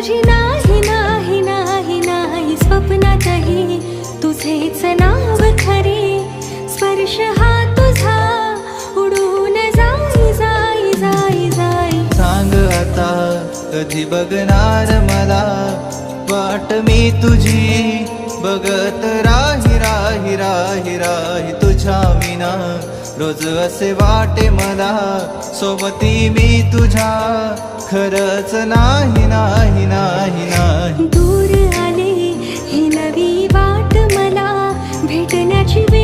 तुझी नाही नाही नाही नाही स्वप्नातही तुझेच नाव खरे स्पर्श हा तुझा उडून जाई जाई जाई जाई सांग आता कधी बघणार मला वाट मी तुझी बघत राही राही राही राही तुझ्या विना रोज असे वाटे मला सोबती मी तुझ्या खरंच नाही नाही नाही नाही दूर आले ही नवी वाट मला भेटण्याची वेळ